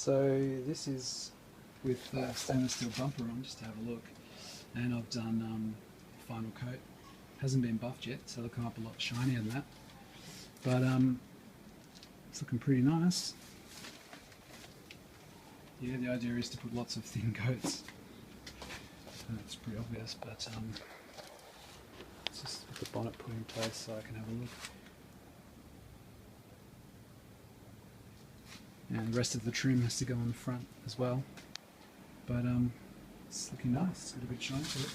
So this is with stainless steel bumper on, just to have a look, and I've done final coat. Hasn't been buffed yet, so it'll come up a lot shinier than that, but it's looking pretty nice. Yeah, the idea is to put lots of thin coats. It's pretty obvious, but let's just get the bonnet put in place so I can have a look. And the rest of the trim has to go on the front as well. But it's looking nice, it's got a good shine to it.